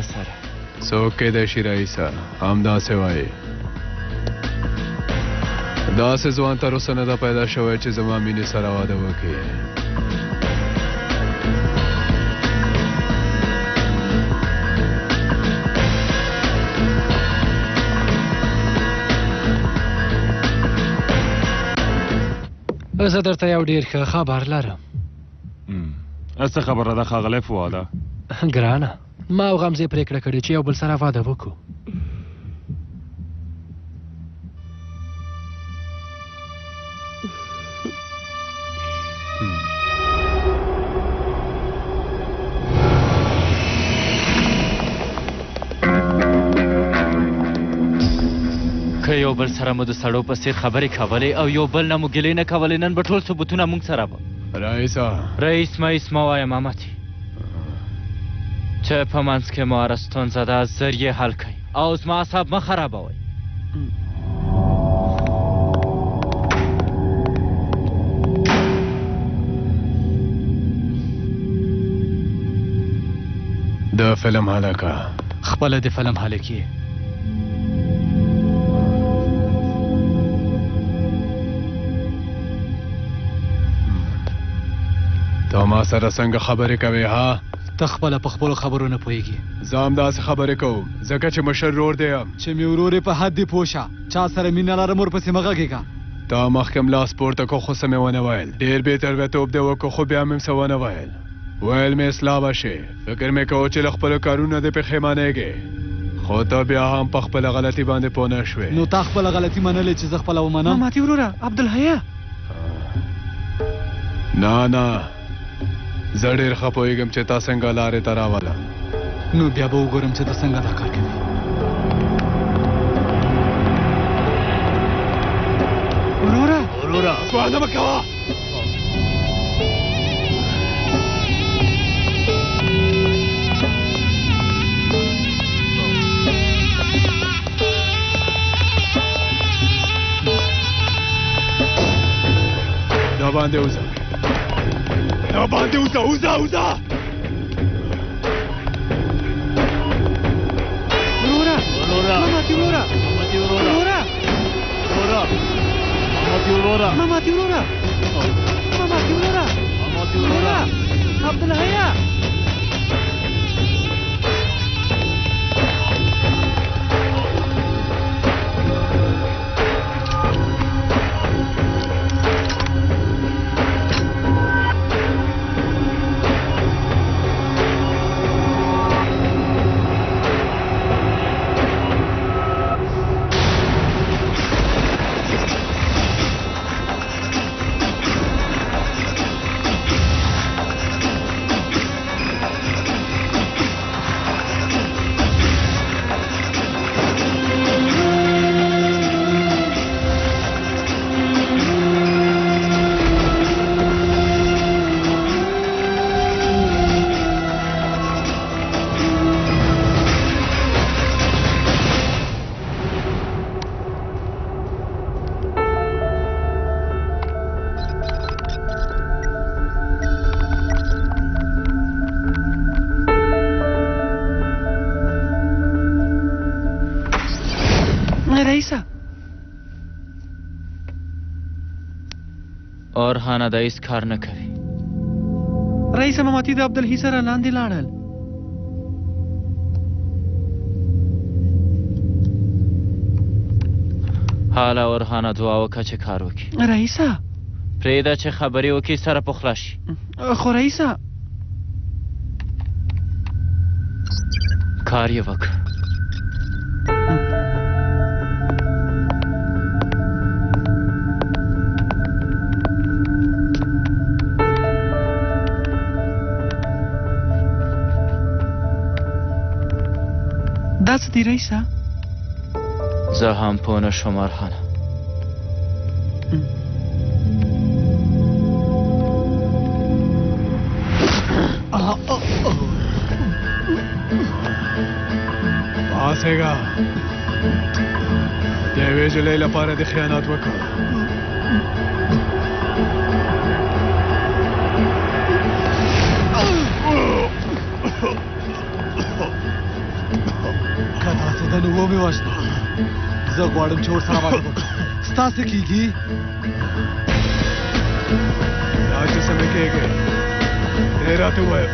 تا سره څوک کېدای شي رئیسه همداسې وایي داسې ځوان تر اوسه نه ده پیدا شوی چې زما مینې سره واده وکړي زه درته یو ډېر ښه خبر لرم څه خبره ده ښاغلی فواده ګرانه ما او غمزې پرېکړه کړې چې یو بل سره واده وکړو که یو بل سره مو د سړو په څېر خبرې کولې او یو بل نه مو ګیلې نه کولې نن به ټول ثبوتونه موږ سره به رئیس مئیس مه وایه مامتې چې په منځ کې مو هره ستونزه ده زر یې حل کوئ او زما اعصاب مه خرابوئ د فلم هلکه خپله د فلم هلکې ته ما سره څنګه خبرې کوې ها ته خپله په خپلو خبرو نه پوهېږي زه همداسې خبرې کوم ځکه چې مشر ورور دی یم چې مې ورور یې په حد دې پوه شه چا سره مینه لرم ورپسې مه غږېږه تا مخکې لاس پورته کړو خو څه مې ونه ویل ډېر بېتربیتوب دې وکړو خو بیا مې څه ونه ویل ویل مې اصلاح به شي فکر مې کوو چې له خپلو کارونو دې پښېمانېږې خو ته بیا هم په خپله غلطي باندې پوه نه شوې نو تا خپله غلطي منلې چې زه خپله ومنم ماتې وروره عبدالحیا نه زه ډېر ښه پوهېږم چې تا څنګه لارې ته راولم نو بیا به وګورم چې ته څنګه دا کار کوې وروره سوانه مه کوه دا باندې وځه وځه عبدالحیا رئیسه اورهانه د هیڅ کار نه کوي رئیسه مامتي د عبدالحی سره لاندې لاړل حاله اورهانه دعا وکړه چې کار وکړي رئیسه پرېږده چې خبرې وکړي سره پخلا شي خو رئیسه کار یې وکړه دا څه دی رئیسه زه هم پوه نه شوم اورهانه پاسېږه د یوې جلۍ لپاره د خیانت وکړه د نو مې واشنا زه غواړم چې ورسره واده وکړم ستاسو کېږي دا چې څه مې کېږي دی راته ووایه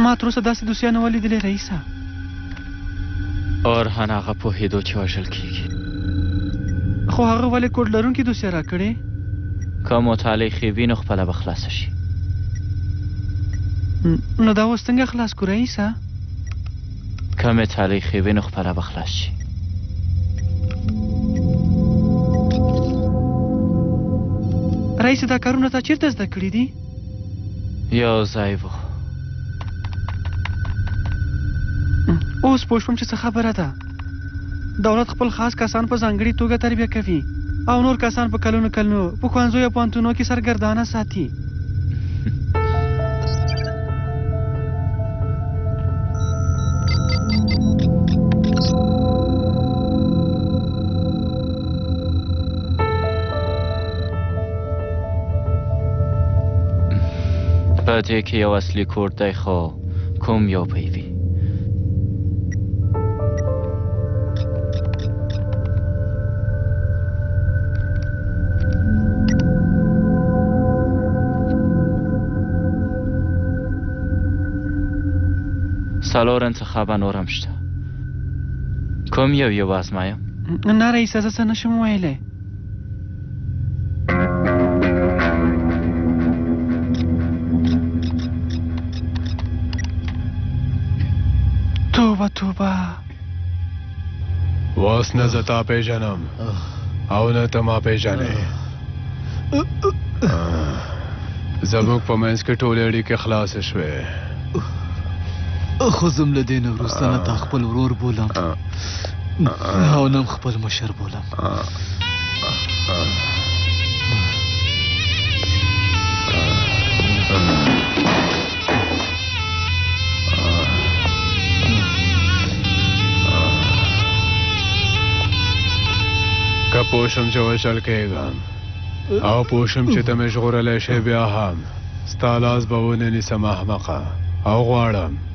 ما تر اوسه داسې دوسیه نه ولیدلې رئیسه اورهان هغه پوهېدو چې وژل کېږي خو هغه ولې کوډ لرونکي دوسیه راکړې که مطالعې ښې وي نو خپله به خلاصه شي نو دا اوس څنګه خلاص کړو رئیسه که مطالعې ښې وي نو خپله به خلاص شي رئیسه دا کارونه تا چیرته زده کړي دي یو ځای و اوس پوه شوم چې څه خبره ده دولت خپل خاص کسان په ځانګړې توګه تربیه کوي او نور کسان په کلونو په ښوونځیو او پوهنتونونو کې سرګردانه ساتي په دې کې یو اصلي کوډ دی خو کوم یو به وي څلور انتخابه نور هم شته کوم یو یې وازمایم نه رئیسه زه څه نشم ویلی توبه اوس نه زه تا پېژنم او نه ته ما پېژنې زموږ په منځ کې ټولې اړیکې خلاصې شوې خو زم له دې نه وروسته نه تا خپل ورور بولم او نه خپل مشر بولم که پوه شم چې وژل کېږم او پوه شم چې ته مې ژغورلی شې بیا هم ستا لاس به ونه نیسم احمقه او غواړم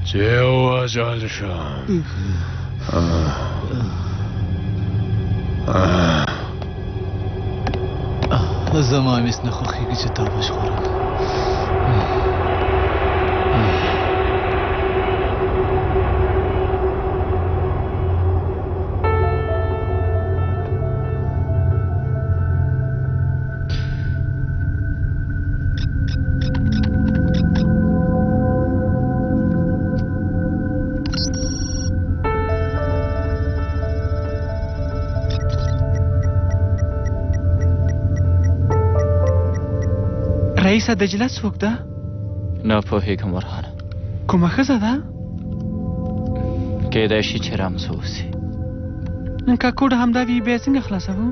چې وژل شم زما مس نه خوښېږي چې تا وژغورم رئیسه دجله څوک ده نه پوهېږم ورهانه کومه ښځه ده کېدای شي چې رمز اوسي که کوډ همدا وي بیا څنګه خلاصوو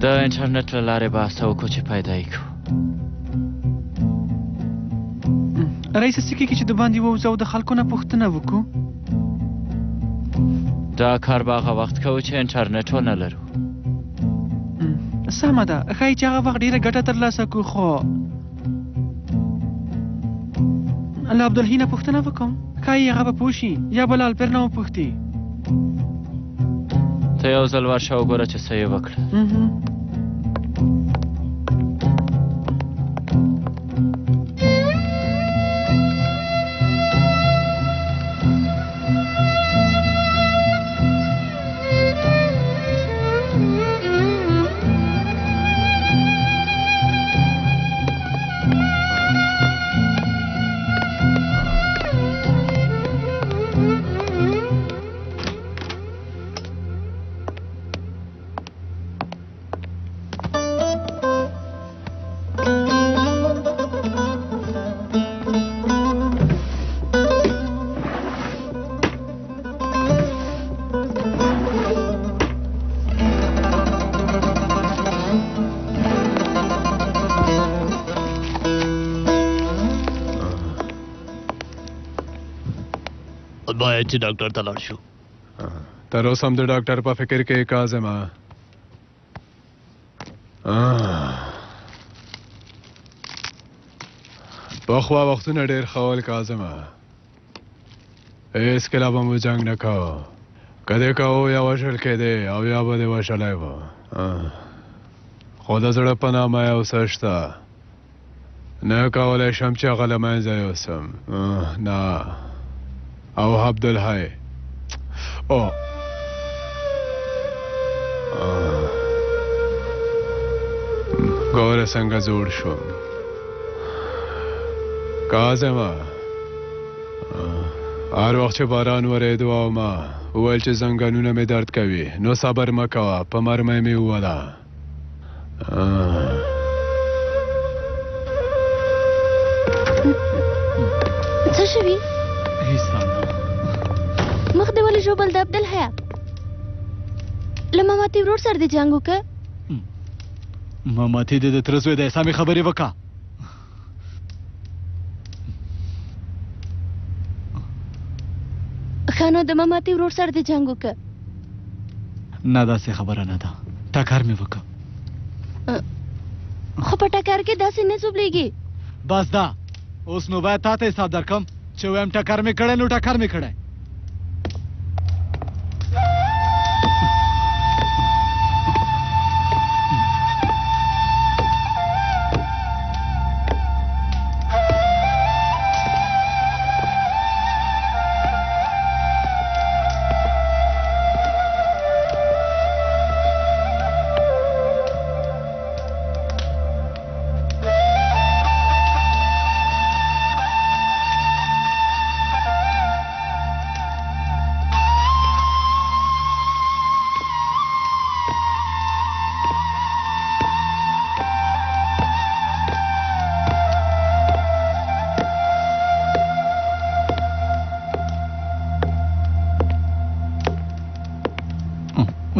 د انټرنیټ له لارې به هڅه وکړو چې پیدا یې کړو رئیسه څه کېږي چې د باندې ووځو او د خلکو نه پوښتنه وکړو دا کار به هغه وخت کوو چې انټرنیټ ونه لرو سمه ده ښایي چې هغه وخت ډېره ګټه ترلاسه کړو خو له عبدالحي نه پوښتنه وکړم ښایي هغه به پوه شي یا به له الپیر نه وپوښتي ته یو ځل ورشه وګوره چې څه یې وکړه باید چې ډاکټر ته لاړ شو. تر اوسه هم د ډاکټر په فکر کې کاظمه. پخوا وختونه ډېر ښه ول کاظمه. هېڅکله به مو جنګ نه کوو. که دې کوو یا وژل کېدې او یا به دې وژلی و. خو د زړه په نامه یو څه شته. نه کولی شم چې هغه له منځه یوسم. نه. او عبدالحی ګوره څنګه جوړ شوم. کاظمه هر وخت چې باران ورېدو او ما وویل چې زنګنونه مې درد کوي نو صبر مه کوه په مرمۍ مې ووله. څه شوي؟ هیڅ هم نه. مخ دې ولې ژوبل د عبدالحیا؟ له ماماتي ورور سره دې جنګ وکړه؟ ماماتي دې د تره زوی دی سمې خبرې وکړه. ښه نو د ماماتي ورور سره دې جنګ وکړه؟ نه داسې خبره نه ده. ټکر مې وکړه. خو په ټکر کې داسې نه څوبلیږي. بس دا اوس نو باید تا ته حساب درکړم چې وایم ټکر مې کړی نو ټکر مې کړی.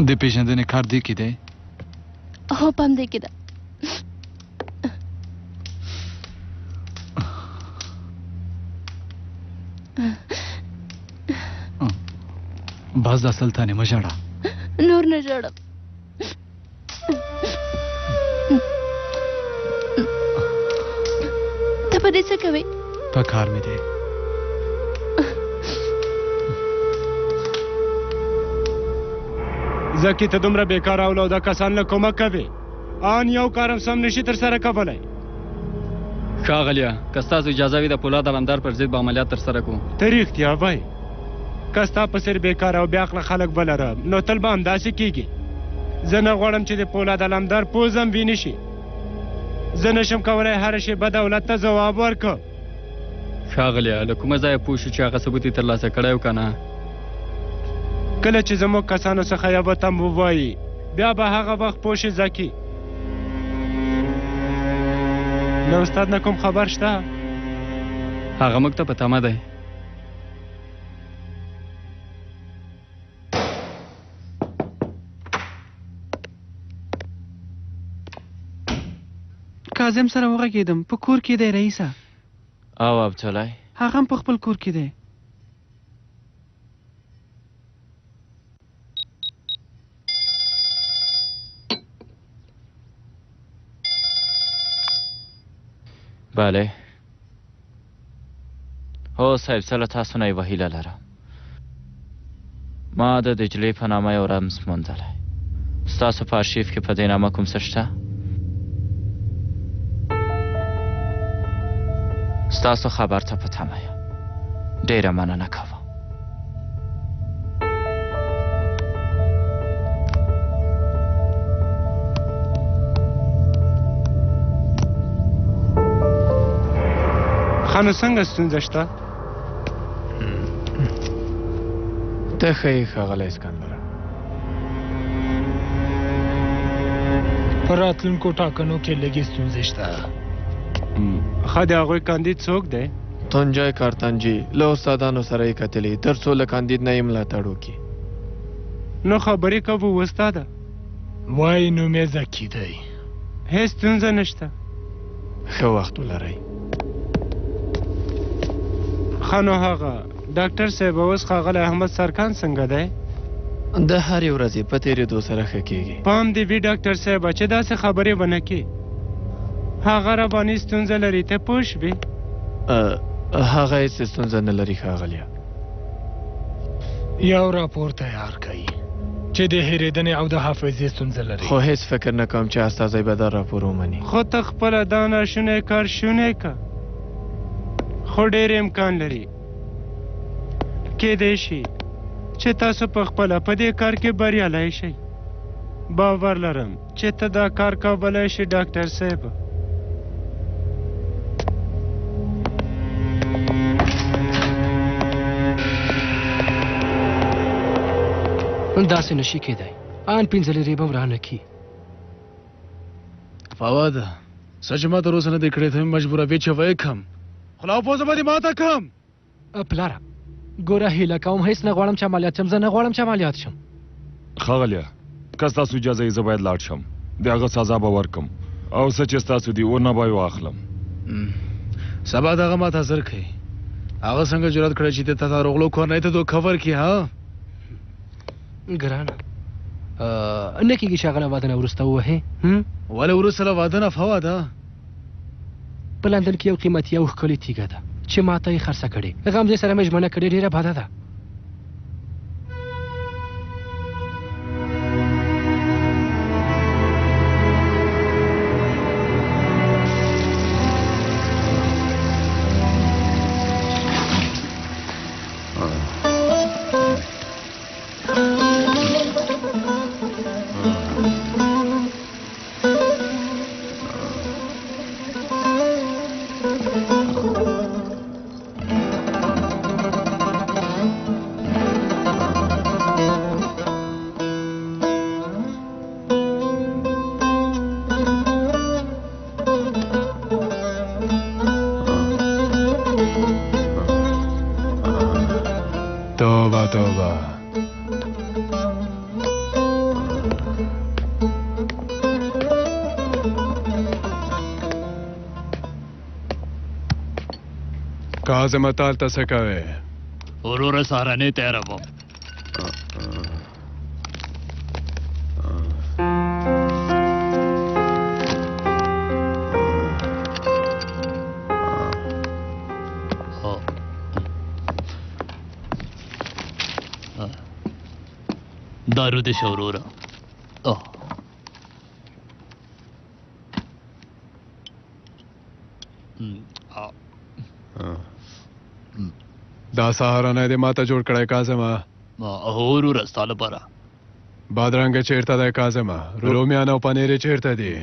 د پیژندنې کار دې کې دی؟ هو په همدې کې ده. بس دا سلطانې مه ژاړه. نور نه ژاړم. ته په دې څه کوې؟ په کار مې دی. زکی ته دومره بیکار اولاد کسان له کومک کوي آن یو کارم سم نشي تر سره کولی. ښاغلیه که ستاسو اجازه وي د پولاد علمدار پر ضد به عملیات ترسره کوو. ته رښتیا وایې که ستا په څېر بیکاره او بېعقله خلک ولرم نو تل به همداسې کېږي. زه نه غواړم چې د پولاد علمدار پوزم وینې شي. زه نشم کولی هره شیبه دولت ته ځواب ورکړم. ښاغلیه له کومه ځایه پوه شو چې هغه ثبوت یې ترلاسه کړی و که نه؟ کله چې زموږ کسانو څخه یو تم ووایي بیا به هغه وخت پوه شي زکي. له استاد نه کوم خبر شته؟ هغه موږ ته په تمه دی. کاظم سره وغږېدم په کور کې دی رئیسه. او عبدالحی؟ هغه هم په خپل کور کې دی. بله. هو صاحب زه له تاسو نه یوه هیله لرم. ما د دجلې په نامه یو رمز موندلی. ستاسو په ارشیف کې په دې نامه کوم څه شته؟ ستاسو خبر ته په تمه یم. ډېره مننه کوم. خانو څنګه ستونزه شته؟ ته ښه یې ښاغلی اسکندره. په راتلونکو ټاکنو کې لږې ستونزې شته. ښه د هغوی کاندید څوک دی؟ تنجای کارتنجي له استادانو سره یې کتلي تر څو له کاندید نه یې ملاتړ وکړي. نو خبرې کوو استاده. وایي نوم یې زکي دی. هېڅ ستونزه نشته. ښه وخت ولرئ. ښه نو هغه ډاکټر صاحب اوس ښاغلی احمد سرکان څنګه دی؟ د هرې ورځې په تېرېدو سره ښه کېږي. پام دې وي ډاکټر صاحبه چې داسې خبرې به نه کې. هغه رباني ستونزه لري، ته پوه شوې؟ هغه هېڅ ستونزه نه لري ښاغلیه. یو راپور تیار کړئ چې د هېرېدنې او د حافظې ستونزه لري. خو هېڅ فکر نه کوم چې استازی به دا راپور ومني. خو ته خپله دا ناشونی کار شونی که، خو ډېر امکان لري کېدی شي چې تاسو په خپله په دې کار کې بریالی شئ. باور لرم چې ته دا کار کولی شي ډاکټر صاحب. داسې نشي کېدی، ان 15 لرې به ورانه کي. فواد څه چې ما تر اوسه نه دی کړی ته مې مجبوروې چې ویې کړم، خو لا پوزه به دې ماته کړم. پلاره ګوره هیله کوم، هیڅ نه غواړم چې عملیات شم. زه نه غواړم چې عملیات شم. ښاغلیه که ستاسو اجازه یې زه باید لاړ شم، د هغه سزا به ورکړم او څه چې ستاسو دي ورنه به یې واخلم. سبا دغه ماته حاضر کړئ. هغه څنګه جرأت کړی چې د تتارغلو کورنۍ ته دوکه ورکړي؟ ها ګرانه نه کېږي چې هغه له واده نه وروسته ووهې. ولې وروسته له واده نه فواده؟ په لندن کې یو قیمتي او ښکلې تیږه ده چې ماته یې خرڅه کړې. غمزې سره مې ژمنه کړې، ډېره بده ده. کاظم اتال ته څه کوې؟ وروره سهارنۍ تیاروم. دارو دې شه وروره. دا سهارنۍ دې ماته جوړ کړی کاظمه؟ وروره ستا لپاره. بادرنګ چیرته دی کاظمه؟ رومیان او پنیر چیرته دي؟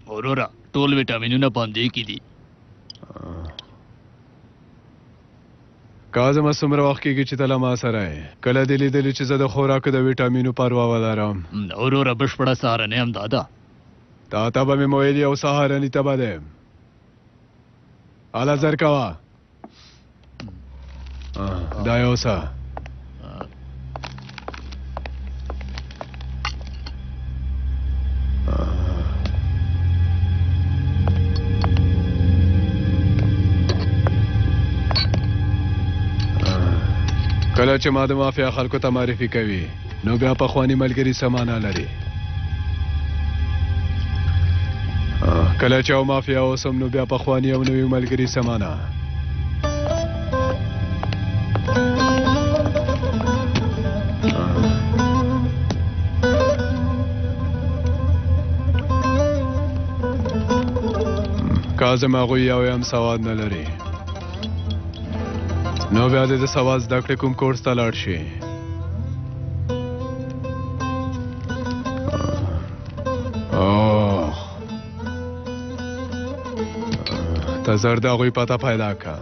وروره ټول ویټامینونه باندې کې دي. کاظمه څومره وخت کېږي چې ته له ما سره یې؟ کله دې لیدلي چې زه د خوراکو د ویټامینو پروا ولرم؟ وروره بشپړه سهارنۍ همدا ده. تا ته به مې ویلي او سهارنۍ ته به دی. هله زر کوه دا یو څه. کله چې ما د مافیا خلکو ته معرفي کوي نو بیا پخواني ملګري سمانه لري. کله چې او مافیا اوسم نو بیا پخواني او نوي ملګري سمانه. کاظم هغوی یو یم سواد نه لري، نو بیا دې د سواد زده کړې کوم کورس ته لاړ شي. ته زر د هغوی پته پیدا کړه.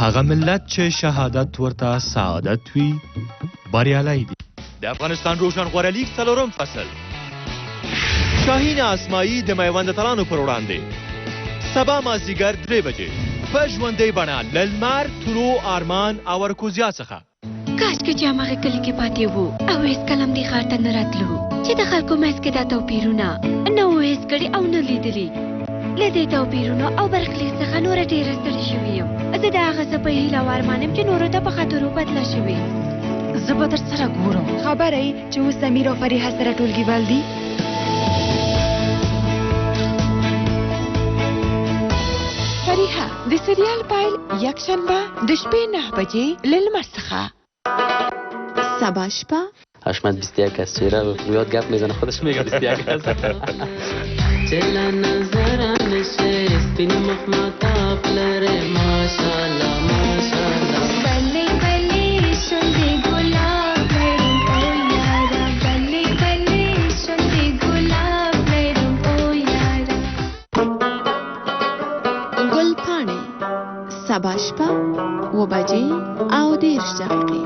هغه ملت چې شهادت ورته سعادت وي بریالی دی. د افغانستان روشن غوره لیگ څلورم فصل شاهین اسماعی د میوند اتلانو پر وړاندې سبا مازدیګر 3 بجې په ژوندۍ بڼه له لمر تورو ارمان او ورکوزیا څخه. کاش که چې هماغه کلي کې پاتې وو او هېڅکله هم دې ښار ته نه راتلو چې د خلکو منځ کې دا توپیرونه نه وو حس کړي او نه لیدلي. له دې توپیرونو او برخلیک څخه نوره ډېره ستړې شوې یم. زه د هغه څه په هیله او ارمان یم چې نورو ته په خاطرو بدله شوې. زه به در سره ګورم. خبره یې چې اوس امیر او فریحه سره ټولګیوال دي. فریحه د سریال پیل یکشنبه د شپې 9 بجې له لمر څخه. سبا شپه حشمت 21 است. چرا یاد گپ میزنه خودش میگه 21 است. چلا نظر نشستی مخمتا پلره ماشاءالله ماشاءالله. بله بله شوندې ګلاب لرم او یارا. بله بله شوندې ګلاب لرم او یارا. ګل پاڼې سبا شپه 2 بجې او 10 دقیقې.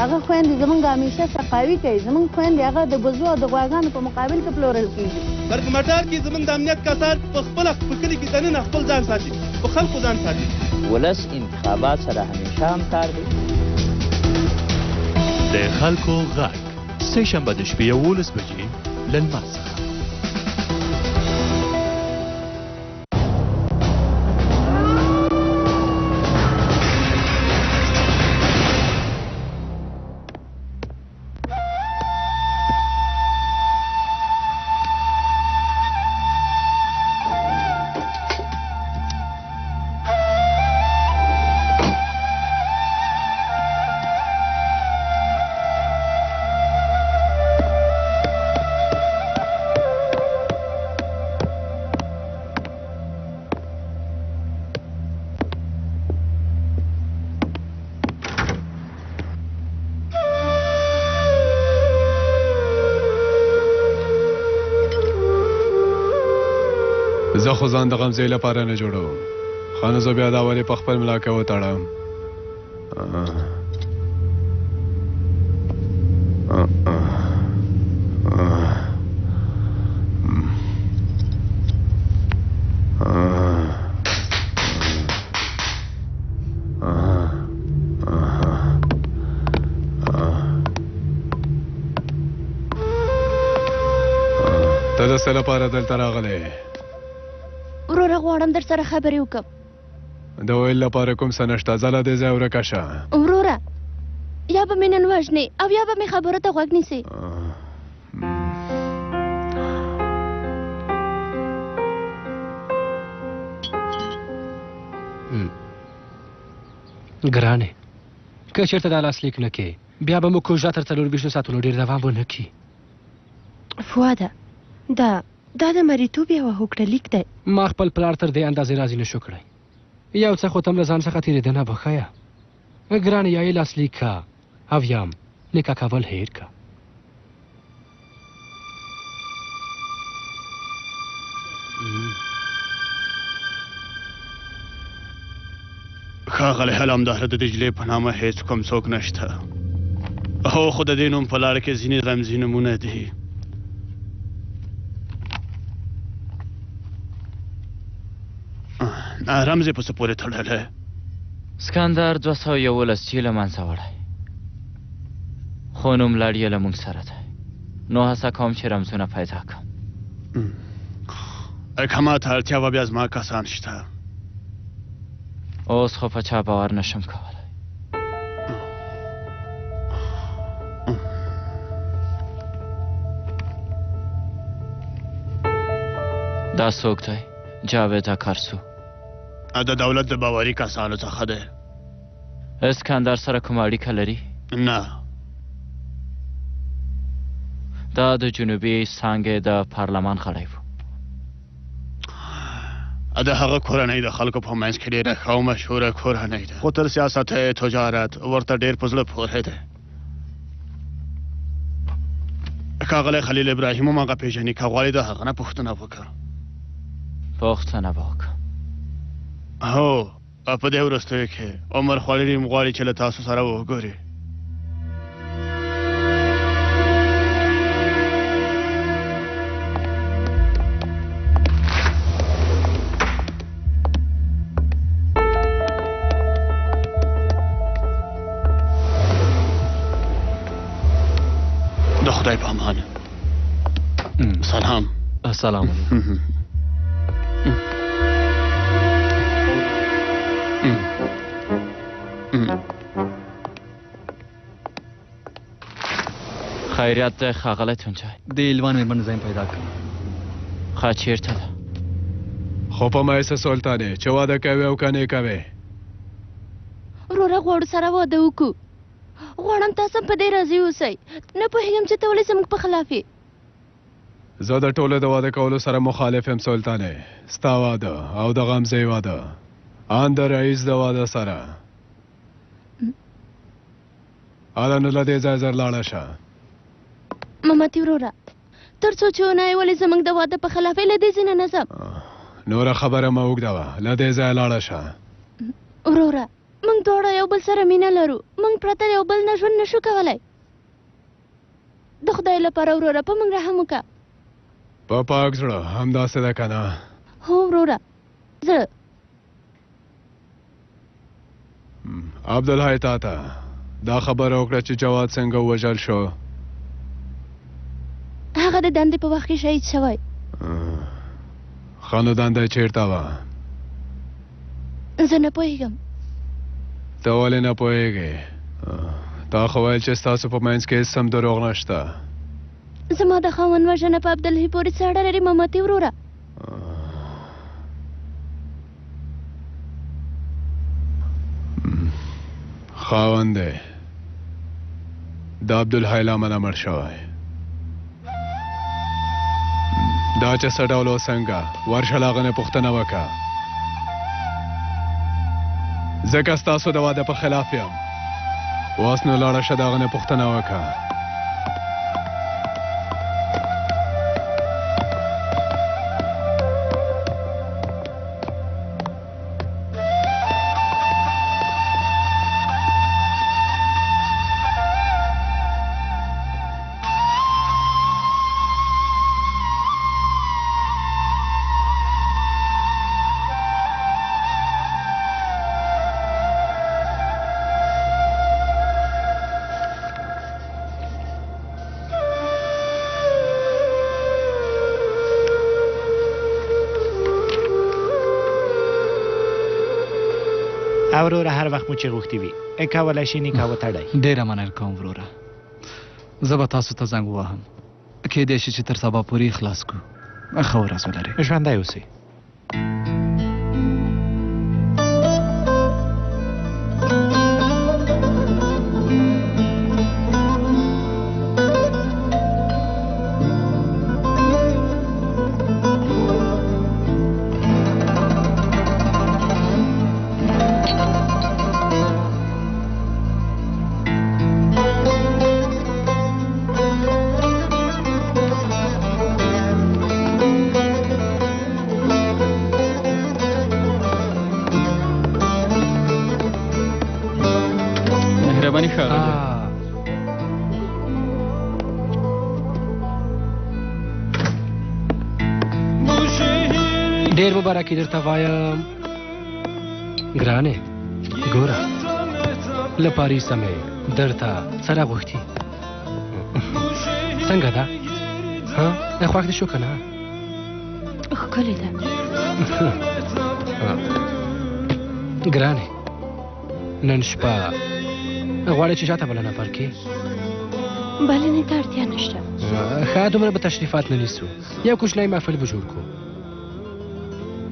هغه خويندې زمونږ همیشه صفاوي کوي. زمونږ خويندې هغه د بزو او د غواګانو په مقابل کې پلورل کېږي. برګمټار کې زمونږ د امنیت کسان په خپل په کلي کې دننه خپل ځان ساتي، په خلکو ځان ساتي. ولس انتخابات سره همیشه همکار دی. د خلکو غږ سه شنبه د شپې 11 بجې له لمر څخه. زه خو ځان د غمزې لپاره نه جوړوم. خو نو زه بیا دا ولې په خپل ملا کې وتړم. ته د څه لپاره دلته راغلی؟ وروره غواړم در سره خبرې وکړم. د ویل لپاره کوم څه نشته. ځله دې ځای ورکه شه. وروره یا به مې نن وژنې او یا به مې خبرو ته غوږ نیسې. ګرانې که چېرته دا لاسلیک نه کې بیا به موږ کوژده تر 24 ساعتونو ډېر دوام ونه کړي. فواده دا د مریتوب یوه هوکړه لیک دی. ما خپل پلار تر دې اندازې راضي نه شو کړی. یو څه خو ته م له ځان څخه تېرېدنه به ښیه. ګرانې یا یې لاسلیک که او یا هم نکاح کول هېر که. ښاغلی حلمداره د دجلې په نامه هېڅ کوم څوک نشته. هو خو د دې نوم په لاره کې ځینې رمزي نومونه دي. رمز یې په څه پورې تړلی؟ سکندر 211 چې له منځه وړی، خو نوملړ یې له موږ سره دی. نو هڅه کوم چې رمزونه پیدا کړم. که ما ته اړتیا وه بیا زما کسان شته. اوس خو په چا باور نشم کولی. دا څوک دی؟ جاوید اکارسو. د دولت د باوري کسانو څخه دی. اسکندر سره کومه اړیکه لري؟ نه. دا د جنوبي څانګې د پارلمان غړی و. د هغه کورنۍ د خلکو په منځ کې ډېره ښه او مشهوره کورنۍ ده، خو تر سیاست تجارت ورته ډېر په زړه پورې دی. ښاغلی خلیل ابراهیم هم هغه پېژني که غواړې د هغه نه پوښتنه وکړه پوښتنه وکړه هو په دې وروستیو کې عمر خوړلي م غواړي چې له تاسو سره وګوري د خدای په امان سلام سلام خیریت ده ښاغلی تونجی د ایلوان مېرمن ځای پیدا کړ ښه چیرته ده خو په مایسه سلطانې چې واده کوې او که نه کوې وروره غواړو سره واده وکړو غواړم تاسو په دې راضي اوسئ نه پوهېږم چې ته ولې زموږ په خلاف یې زه د ټولو د واده کولو سره مخالف یم سلطانې ستا واده او د غمزې واده ان د رئیس د واده سره هله نو له دې ځای زر لاړه شه مامتي وروره تر څو چې ونه یې ولې زموږ د واده په خلاف یې له دې ځای نه نه ځم نوره خبره مه اوږده وه له دې ځایه لاړه شه وروره موږ دواړه یو بل سره مینه لرو موږ پرته یو بل نه ژوند نشو کولی د خدای لپاره وروره په موږ رحم وکړه په پاک زړه همداسې ده که نه هو وروره زه عبدالحی تا ته دا خبره وکړه چې جواد څنګه ووژل شو هغه د دندې په وخت کې شهید شوی ښه نو دنده یې چېرته وه زه نه پوهېږم ته ولې نه پوهېږې تا خو ویل چې ستاسو په منځ کې هېڅ هم دروغ نشته زما د خاوند وژنه په عبدالحی پورې څه اړه لري مامتي وروره خاوند دی د عبدالحی له امله مړ شوی دا چې څه ډول و څنګه ورشه له هغه نه پوښتنه وکړه ځکه ستاسو د واده په خلاف یم اوس نو لاړه شه د هغه نه پوښتنه وکړه وروره هر وخت مو چې غوښتي وي کولی شي نکاح وتړئ ډېره مننه کوم وروره زه به تاسو ته زنګ ووهم کیدای شي چې تر سبا پورې خلاص کړو ښه ورځ ولرئ ژوندی اوسئ ډېر مبارکي درته وایم ګرانې ګوره له پاریسه مې درته سره غوښتي څنګه ده خوښ دې شو که نه ښکلې ده ګرانې نن شپه غواړې چې چاته بلنه ورکړې بلنې ته اړتیا نشته ښه دومره به تشریفات نه نیسو یو کوچنی محفل به جوړ کړو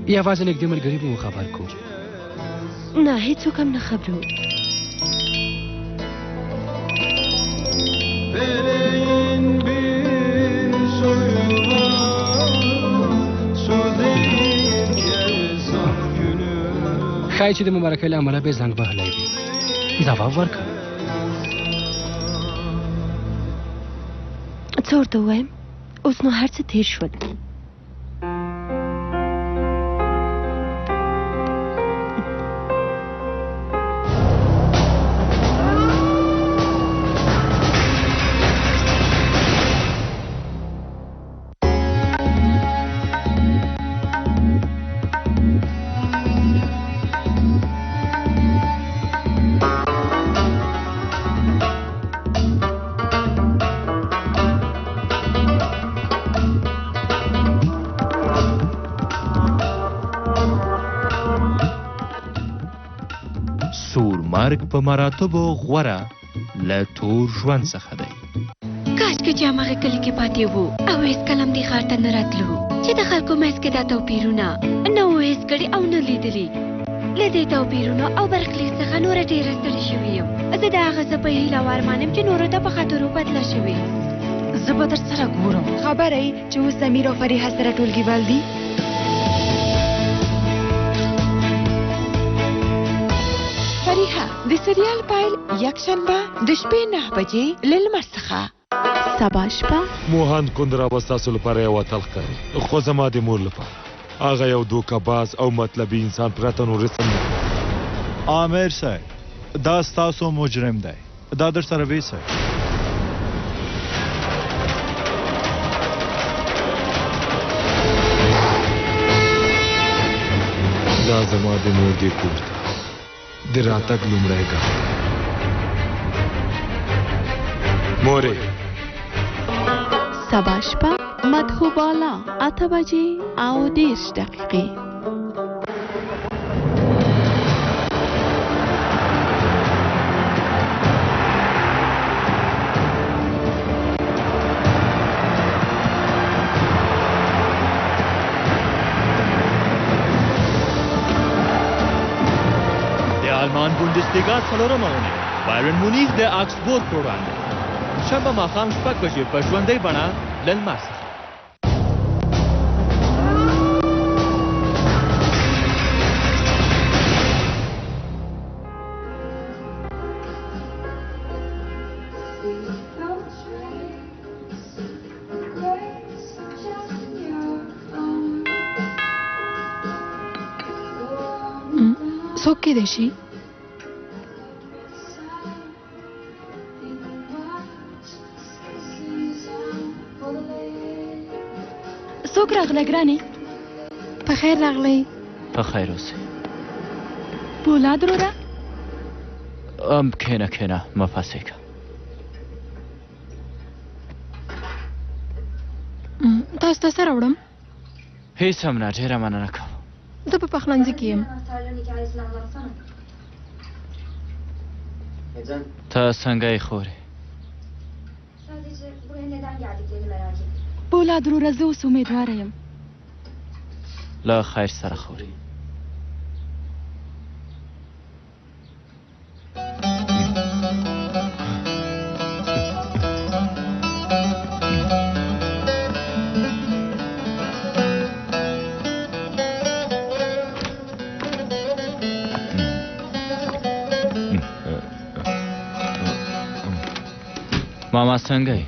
یوازې نږدې ملګري به مو خبر کړو نه هېڅوک هم نه خبرو ښایي چې د مبارکۍ له امله به زنګ وهلی وي ځواب ورکړه څه ورته ووایم اوس نو هر څه تیر شول مرګ په مراتبو غوره له تور ژوند څخه دی کاشکې چې هماغه کلي کې پاتې وو او هېڅکله هم دې ښار ته نه راتلو چې د خلکو منځ کې دا توپیرونه نه وو حس کړي او نه لیدلي له دې توپیرونو او برخلیک څخه نوره ډېره ستړې شوې یم زه د هغه څه په هیله او ارمان یم چې نورو ته په خاطرو بدله شوې زه به درسره ګورم خبره یې چې اوس امیر او فریحه سره ټولګیوال دي فریحه د سریال پایل یکشنبه د شپې 9 بجې له لمر څخه سبا شپه موهان کندرا به ستاسو لپاره یو اتل ښکاري خو زما د مور لپاره هغه یو دوکه‌باز او مطلبي انسان پرته نور رسم نه عامر صاحب دا ستاسو مجرم دی دا در سره وی صاحب دا زما د مور د کور ته د راتګ لومړی ګام مورې سبا شپه مدحو بالا 8 بجې او 10 دقیقې آلمان بوندسلیگا څلورمه اونۍ بایرن مونیخ د آکسبورګ پر وړاندې شنبه ماښام 6 بجې په ژوندۍ بڼه له لمر څخه څوک کېدای شي څوک راغلی ګرانې په خیر راغلی په خیر اوسئ پولاد وروره کښېنه کښېنه مه پاڅېږه تاسو ته څه راوړم هېڅ هم نه ډېره مننه کوم زه په پخلنځي کې یم ته څنګه یې خورې پولاد وروره زه اوس امیدواره یم له خیر سره خورې ماما څنګه یې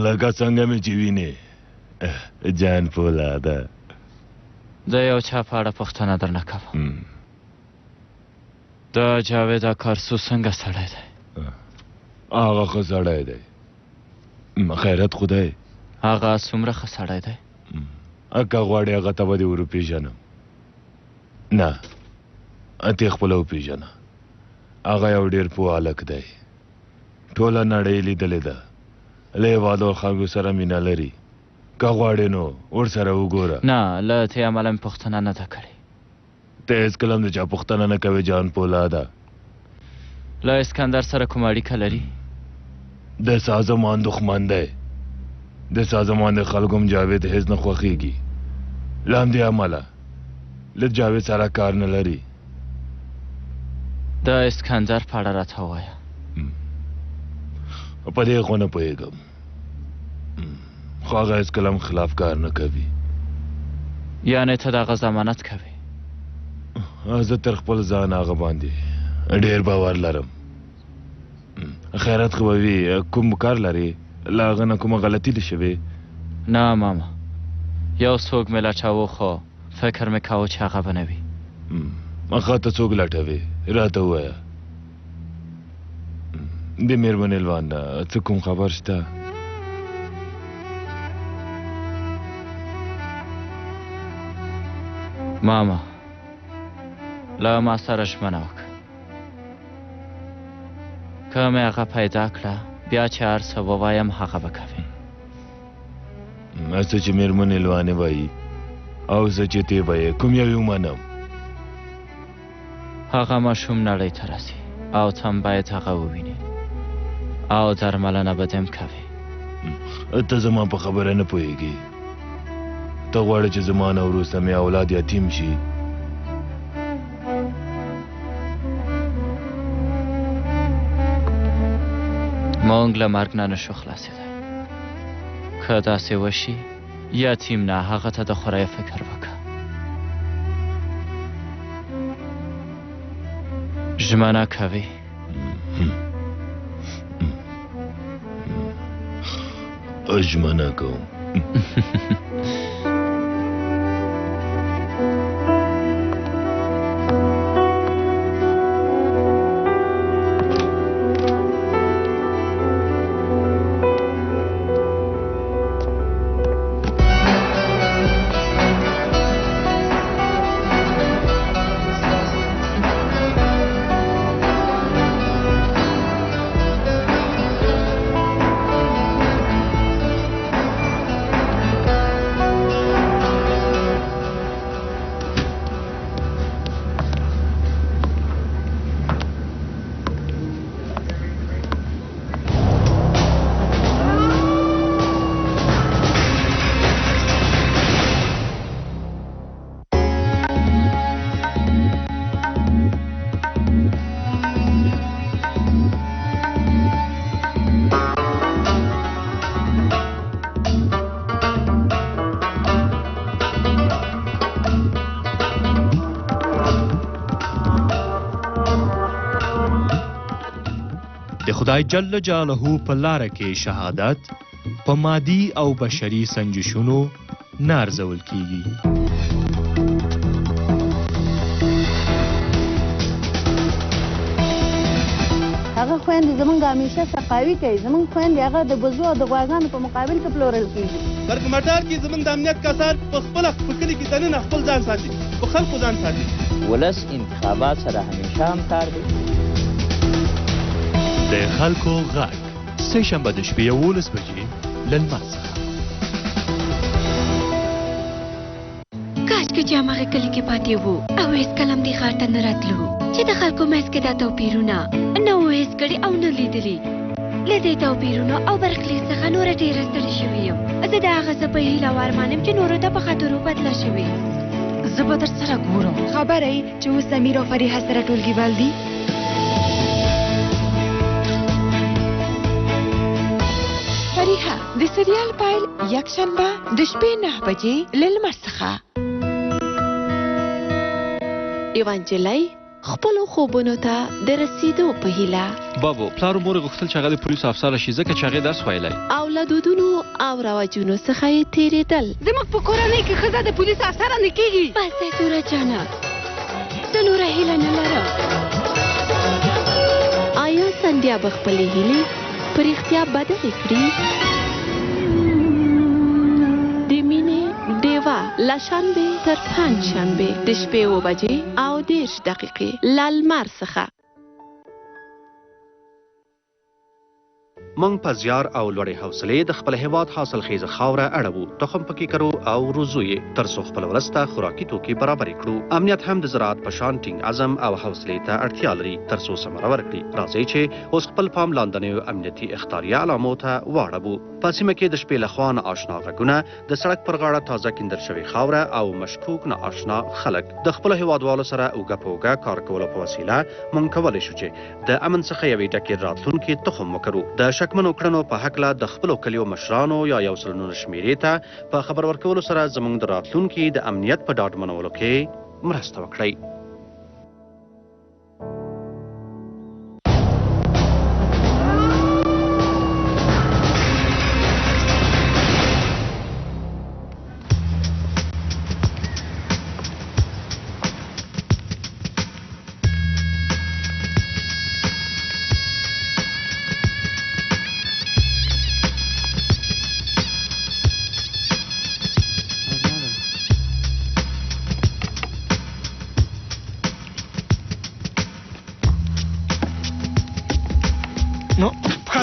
لکه څنګه مې چې وینې جان پولاده د یو چا په اړه پوښتنه درنه کوم د جاوید اکارسو څنګه سړی دی هغه ښه سړی دی خیرت خدای هغه څومره ښه سړی دی که غواړې هغه ته به دې ور وپېژنم نه ته یې خپله وپېژنه هغه یو ډېر پوه هلک دی ټوله نړۍ لیدلې ده له هېوادو خلکو سره مینه لري که غواړې نو ورسره وګوره نه له تې عمله مې پوښتنه نه ده کړې ته هېڅکله هم د چا پوښتنه نه کوې جان پولاده له اسکندر سره کومه اړیکه لري د سازمان دښمن دی د سازمان د خلکو هم جاوید هېڅ نه خوښېږي له همدې عمله له جاوید سره کار نه لري د اسکندر په اړه راته ووایه په دې خو نه پوهېږم خو هغه هېڅکله هم خلاف کار نه کوي یعنې ته د هغه ضمانت کوې زه تر خپل ځان هغه باندې ډېر باور لرم خیرات خو به وي کوم کار لري له هغه نه کومه غلطي دې شوې نه ماما یو څوک مې لټاوه خو فکر مې کاوه چې هغه به نه وي هغه ته څوک لټوي راته ووایه د مېرمنې لوان نه څه کوم خبر شته ماما له ما سره ژمنه وکړه که مې هغه پیدا کړه بیا چې هر څه ووایم هغه به کوې څه چې مېرمنې لوانې وایي او څه چې ته وایې کوم یو یې ومنم هغه ماشوم نړۍ ته راسي او تم باید هغه وویني او درملنه به دم کوي ته زما په خبره نه پوهېږي ته غواړې چې زما نه وروسته مې اولاد یتیم شي مونږ له مرګ نه نشو خلاصېدی که داسې وشي یتیم نه هغه ته د خورای فکر وکړه ژمنه کوي ژمنه کوم خدای جل جلاله په لاره کې شهادت په مادي او بشري سنجشونو نه ارزول کیږي هغه خويندې زمونږ همیشه سقاوي کوي زمونږ خويندې هغه د بزو او د غواګانو په مقابل کې پلورل کیږي برګمټار کې زمونږ د امنیت کسان په خپل کلی کې دننه خپل ځان ساتي په خلکو ځان ساتي ولس انتخابات سره همیشه همکار دی د خلکو غږ سه شنبه د شپې 11 بجې له لمر څخه کاشکې چې هماغه کلي کې پاتې وو او هېڅکله هم دې ښار ته نه راتلو چې د خلکو منځ کې دا توپیرونه نه وو هېڅ کړي او نه لیدلي له دې توپیرونو او برخلیک څخه نوره ډېره ستړې شوې یم زه د هغه څه په هیله او ارمان یم چې نورو ته په خاطرو بدله شوې زه به در سره ګورم خبره یې چې اوس امیر او فریحه سره ټولګیوال دي فریحه د سریال پایل یکشنبه د شپې 9 بجې له لمر څخه ایوانجلای خپلو خوبونو ته د رسیدو په هیله بابو پلار مور غوښتل چې هغه د پولیس افسر شي ځکه چې هغه درس ویلی او له دودونو او رواجونو څخه یې تېرېدل زموږ په کورنۍ کې ښځه د پولیس افسره نه کېږي بس دی توره جانه زه نوره هیله نه لرم آیا سندیا به خپلې هیلې په رښتیا بدلې کړي د مینې ډیوه له شنبې تر پنجشنبې د شپې 7 بجې او 10 دقیقې له لمر څخه موږ په زیار او لوړې حوصلې د خپل هیواد حاصلخیزه خاوره اړوو تخم پکې کرو او روزو یې تر څو خپل ولس ته خوراکي توکي برابر کړو امنیت هم د زراعت په شان ټینګ عزم او حوصلې ته اړتیا لري تر څو ثمره ورکړي راځئ چې اوس خپل پام لاندنیو امنیتي اختیاري علامو ته واړوو په سیمه کې د شپې له خوا نه آشنا غږونه د سړک پر غاړه تازه کیندل شوې خاوره او مشکوک نه آشنا خلک د خپلو هیوادوالو سره اوږه په اوږه کار کولو په وسیله موږ کولی شو چې د امن څخه یوې ډکې راتلونکي تخم وکرو د شکمنو کړنو په هکله د خپلو کلیو مشرانو یا یو سلنونه شمېرې ته په خبر ورکولو سره زموږ د راتلونکي د امنیت په ډاډمنولو کې مرسته وکړئ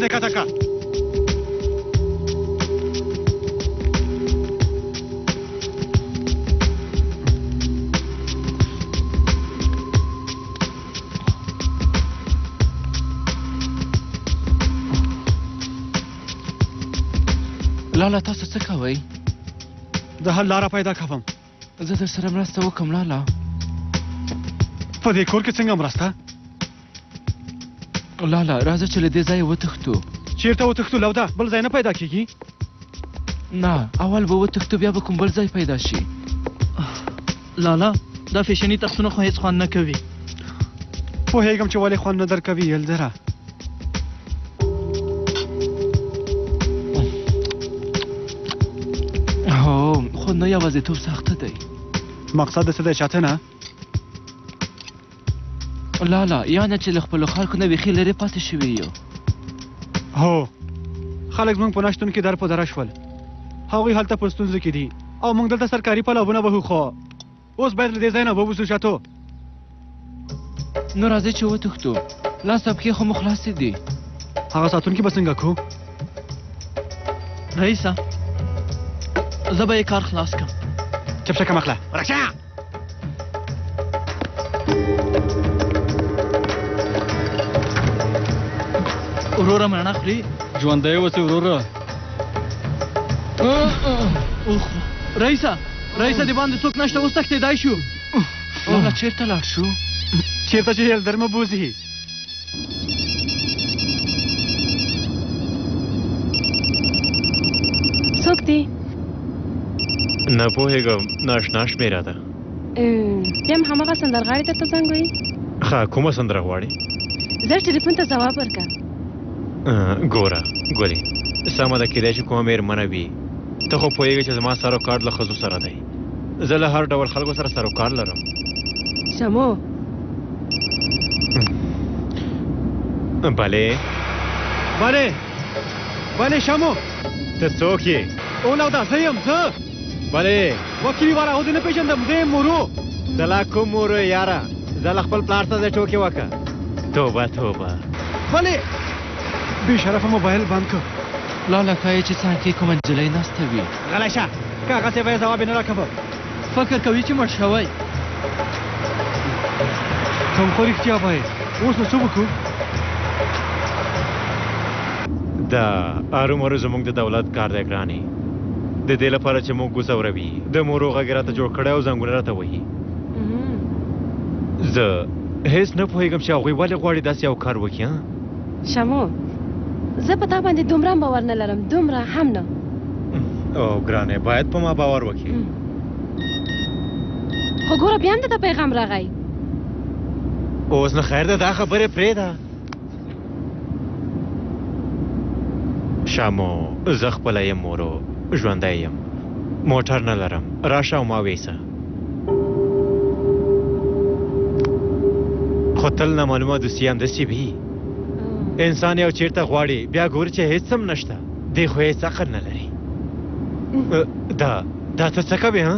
دې کته کا لالا تاسو څه کوئ؟ د حل لاره پیدا کوم. زه در سره مرسته وکم لالا. په دې کور کې څنګه مرسته؟ لالا راځه چې له دې ځایه وتښتو. چیرته وتښتو لوده؟ بل ځای نه پیدا کیږي؟ نه اول به وتښتو بیا به کوم بل ځای پیدا شي. لالا دا فیشني تختونه خو هیڅ خوند نه کوي. پوهېږم چې ولې خوند نه درکوي یلدره. خو نه یوازېتوب سخته دی. مقصد د څه دی چاته نه؟ لالا یعنې چې له خپلو خلکو نه بیخي لرې پاتې شوي یو. هو خلک زموږ په نشتون کې در په دره شول. هغوی هلته په ستونزو کې دي او موږ دلته سرکاري پلابونه وهو خو اوس باید له دې ځای نه ووځو شاتو. نو راځئ چې وتښتو. لاس او پښې خو مو خلاصې دي. هغه ساتونکي به څنګه کړو؟ رئیسه زه به یې کار خلاص کړم. چپ شه کمقله ورکشه. وروره مڼه خوري؟ ژوندی اوسې وروره. رئیسه د باندې څوک نشته، اوس تښتېدای شو. لالا چېرته لاړ شو؟ چېرته چې یلدر مه بوځي. څوک دی؟ نه پوهېږم، ناشنا شمېره ده. بیا هم هماغه سندرغاړې درته زنګ وایي؟ ښه کومه سندره غواړې؟ زه ټلیفون ته ځواب ورکړه. ګوره ګلې سمه ده، کیدای شي کومه مېرمنه وي. ته خو پوهېږې چې زما سروکار له ښځو سره دی. زه له هر ډول خلکو سره سروکار لرم. شمو بلې شمو ته څوک یې؟ اولوده زه یم زه. بلې وکیلي والا او دې نه پېژندم، زه یم مورو. ته لا کوم مورو یاره؟ زه له خپل پلار ته د ټوکې وکړه. توبه بلې بې شرفه موبایل بند کړ. لالا ښایي چې څنګ کې کومه نجلۍ ناسته وي. غلی شه که هغسې به یې ځواب یې نه راکوه. فکر کوي چې مړ شوی. کوم خو رښتیا وایې. اوس نو څه وکړو؟ دا ارومرو زموږ د دولت کار دی ګرانې. د دې لپاره چې موږ ګوزوروي د مورو غږ راته جوړ کړی او زنګونه راته وهي. زه هیڅ نه پوهېږم چې هغوی ولې غواړي داسې یو کار وکړي. شمو زه په تا باندې دومره هم باور نه لرم، دومره هم نه. او ګرانې باید په ما باور وکړي. خو ګوره بیا هم د پیغام راغی. اوس نه خیر ده دا خبرې پرېږده. شامو زه خپله یم مورو، ژوندی یم، موټر نه لرم، راشه او ما ویسه. خو تل نامعلومه دوستي همداسې وي. انسان یو چېرته غواړي بیا ګوري چې هېڅ هم نشته، دی خو هېڅ عقل نه لري. دا ته څه کوې ها؟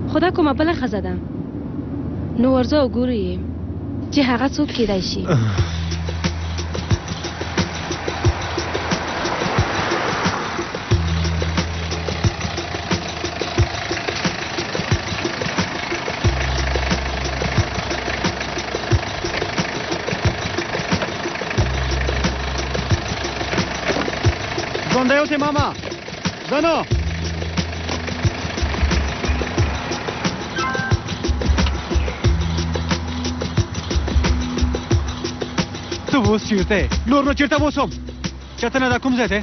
خو دا کومه بله ښځه ده، نو ورځه وګورو یې چې هغه څوک کیدای شي. ژوندی اوسې ماما زنو. ته اوس چېرته یې؟ لور نو چېرته اوسم؟ چېرته نه دا کوم ځای دی؟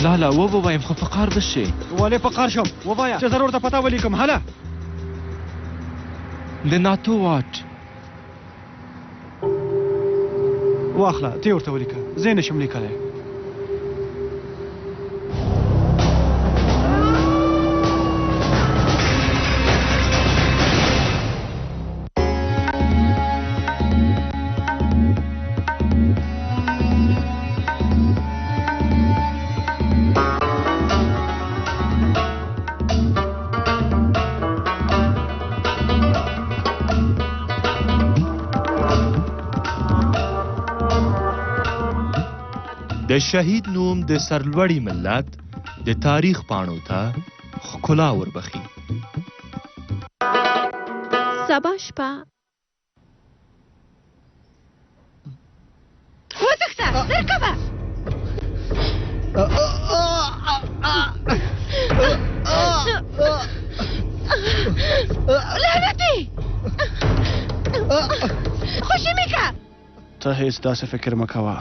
لالا ووایم خو په قار به شې. ولې په قار شم؟ ووایه چې ضرور ته پته ولیکم. هله د ناتو واټ واخله ته یې ورته ولیکه، زه یې نشم لیکلی. د شهید نوم د سرلوړي ملت د تاریخ پاڼو ته ښکلا وربخي. سبا شپه وتښته، زر کوه. لعنتي خوشي مې که. ته هیڅ داسې فکر مه کوه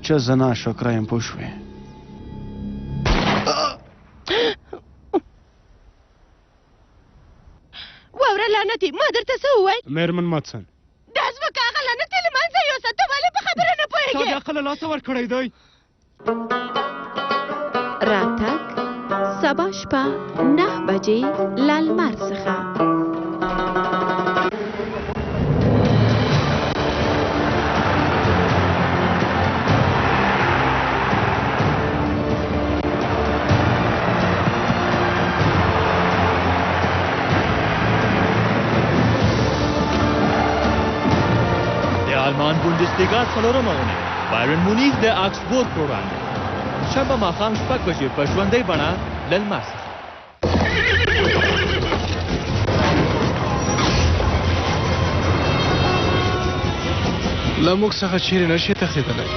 چې زه ناشکره یم، پوه شوې؟ واوره لعنتي، ما درته څه وویل؟ مېرمن ماتسن، دا ځمکه هغه لعنتي له منځه یوسه. ته ولې په خبره نه پوهېږې؟ تا د عقل له لاسه ورکړی دی. راتګ سبا شپه 9 بجې له لمر څخه. آلمان بوندسلیگا څلورمه اونۍ بایرن مونیخ د آکسبورګ پر وړاندې شنبه ماښام 6 بجې په ژوندۍ بڼه له لمر څخه. له موږ څخه چیرې نشي تښتېدلی.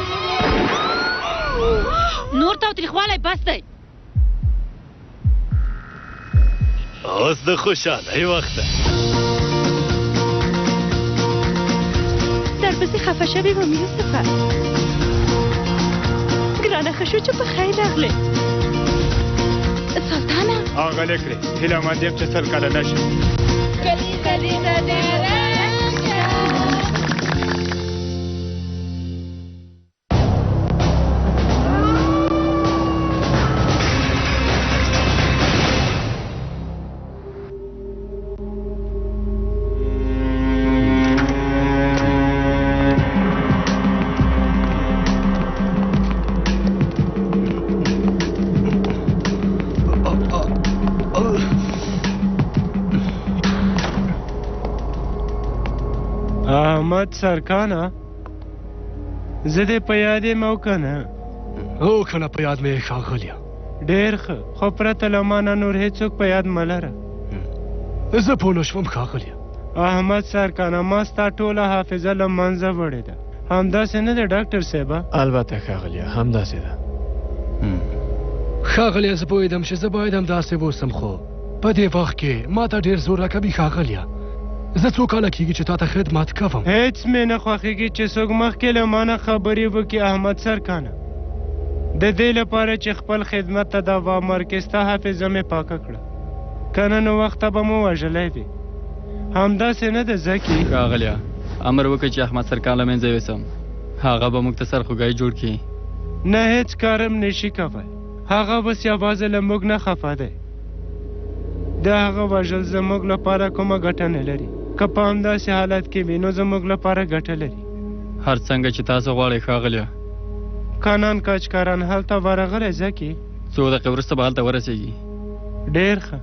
نور تاوتریخوالی بس دی. اوس د خوشحالۍ وخت دی. درپسې خفه شوې وم یوسفه. ګرانه ښه شو چې په خیر راغلې. سلطانه اغلې کړې، هیله مند یم چې 100 کلنه شم. کلی کلی د احمد سرکانه، زه دې په یاد یم او که نه؟ او که نه په یاد مې ښاغلیه. ډېر ښه، خو پرته له ما نه نور هېڅوک په یاد مه لره. زه پوه نه شوم ښاغلیه. احمد سرکانه، ما ستا ټوله حافظه له منځه وړې ده. همداسې نه ده ډاکټر صاحبه؟ البته ښاغلیه، همداسې ده. ښاغلیه، زه پوهېدم چې زه باید همداسې واوسم، خو په دې وخت کې ما ته ډېر زور راکوي ښاغلیه. زه څو کاله کېږي چې تا ته خدمت کوم. هېڅ مې نه خوښېږي چې څوک مخکې له ما نه خبرې وکړي. احمد سرکانه، د دې لپاره چې خپل خدمت ته دوام ورکړې ستا حافظه مې پاکه کړه، که نه نو وخته به مو وژلی وي. همداسې نه ده زکي؟ ښاغلیه، امر وکړئ چې احمد سرکان له منځه یوسم. هغه به موږ ته سرخوږی جوړ کړي. نه، هېڅ کارم نشي کوی. هغه بس یوازې له موږ نه خفه دی. د هغه وژل زموږ لپاره کومه ګټه نه لري. که په همداسې حالت کې وي نو زموږ لپاره ګټه لري. هر څنګه چې تاسو غواړئ ښاغلیه. کانان کاچکاران هلته ورغلی زکي؟ 2 دقیقې وروسته به هلته ورسېږي. ډېر ښه.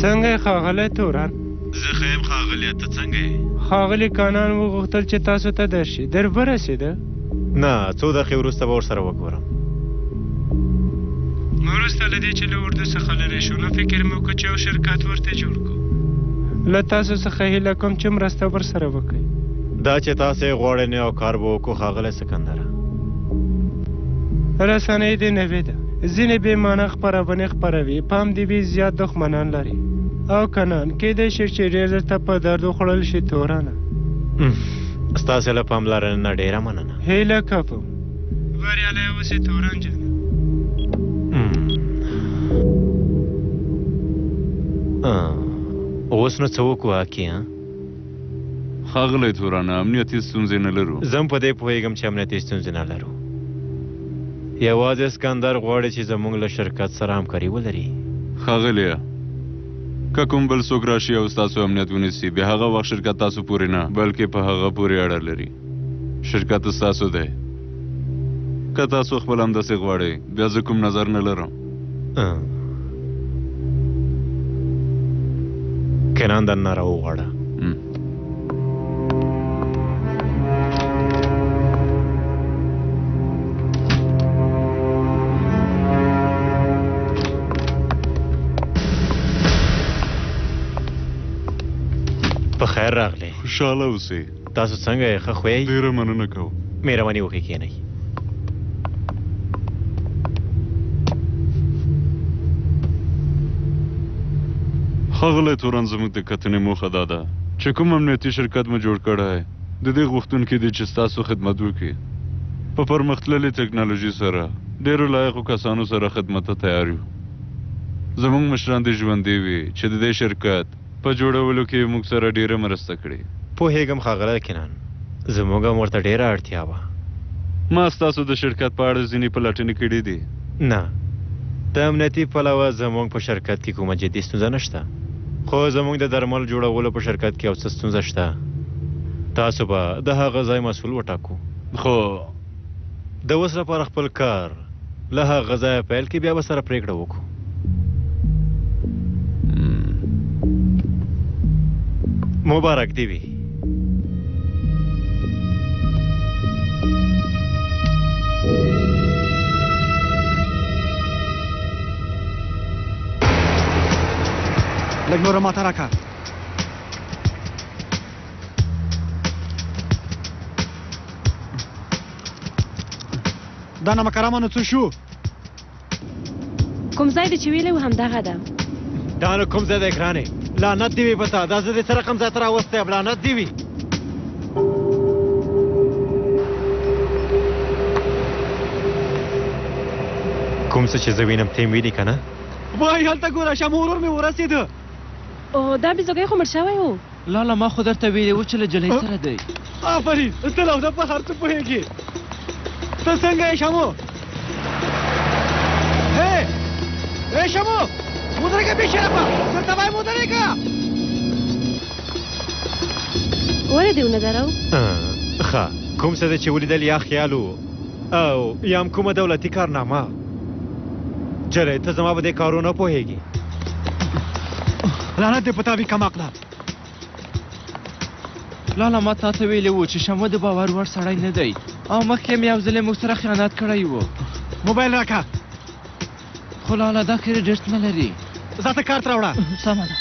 څنګه یې ښاغلی تورن؟ زه ښه یم ښاغلیه، ته څنګه یې؟ ښاغلي کانان وغوښتل چې تاسو ته درشي. در ورسېده؟ نه، 2 دقیقې وروسته به ورسره وګورم. وروسته له دې چې له اردو څخه لرې شو نو فکر مې وکړ چې یو شرکت ورته جوړ کړو. له تاسو څخه هیله کوم چې مرسته ورسره وکړئ. دا چې تاسې غواړئ نه یو کار به وکړو ښاغلی سکندره. رسنۍ دې نوې ده، ځینې بې معنی خپرونې خپروي، پام دې وي زیات دښمنان لري. او کنان کېدای شي چې ډېر درته په درد وخوړل شي تورانه. ستاسې له پاملرنې نه ډېره مننه. هیله کوم بریالی اوسې تورن جانه. اوس نو څه وکړو اکي؟ ښاغلی تورانه، امنیتي ستونزې نه لرو. زه هم په دې پوهېږم چې امنیتي ستونزې نه لرو. یوازې اسکندر غواړي چې زموږ له شرکت سره همکاري ولري. ښاغلیه، که کوم بل څوک راشي او ستاسو امنیت ونیسي، بیا هغه وخت شرکت تاسو پورې نه بلکې په هغه پورې اړه لري. شرکت ستاسو دی. که تاسو خپل همداسې غواړئ بیا زه کوم نظر نه لرم. کنان دننه راوغواړه. په خیر راغلی. خوشحاله اوسئ. تاسو څنګه یې؟ ښه خوی؟ ډېره مننه کوم. مهرباني وکړئ کښېنئ. ښاغلی تورن، زموږ د کتنې موخه دا ده چې کوم امنیتي شرکت مو جوړ کړی د دې غوښتونکي دی چې ستاسو خدمت وکړي. په پرمختللې ټکنالوژي سره ډېرو لایقو کسانو سره خدمت ته تیار یو. زموږ مشران دې ژوندي وي چې د دې شرکت په جوړولو کې موږ سره ډېره مرسته کړې. پوهېږم ښاغلی کنان، زموږ هم ورته ډېره اړتیا وه. ما ستاسو د شرکت په اړه ځینې پلټنې کړي دي. نه، د امنیتي پلوه زموږ په شرکت کې کومه جدي ستونزه نشته، خو زموږ د درمل جوړولو په شرکت کې یو څه ستونزه شته. تاسو به د هغه ځای مسؤل وټاکو. خو د اوس لپاره خپل کار له هغه ځایه پیل کې، بیا به سره پرېکړه وکړو. مبارک دی وي. لږ نوره ماته راکړه. دا نمکرامه نو څه شو؟ کوم ځای دی چې ویلی و همدغه ده. دا نو کوم ځای دی ګرانې؟ لعنت دی وي په تا، دا زه دې څه رقم ځای ته راوستی یم؟ لعنت دی وي. کوم څه چې زه وینم ته یې وینې که نه؟ وای هلته ګوره، شمه ورور مې ورسېده. او دا بیزوګی خو مړ شوی و. لاله ما خو درته ویلي و چې له جلۍ سره دی. آفرین، ته له ده په هر څه پوهېږې. ته څنګه یې شمو؟ ای شمو، ودرېږه بې شرفه، درته وایم ودرېږه. ولې دې ونه درو؟ ښه، کوم څه دی چې ولیدل یا خیال و او یا هم کومه دولتي کارنامه؟ جلۍ ته زما په دې کارو نه پوهېږي. لعنت دې په تا وي کم عقله. لاله ما تا ته ویلي و چې شمو د باور وړ سړی نه دی، او مخکې مې یو ځل موږ سره خیانت کړی و. موبایل راکړه. خو لاله دا کریډټ نه لري. ځه ته کارت راوړه. سمه ده.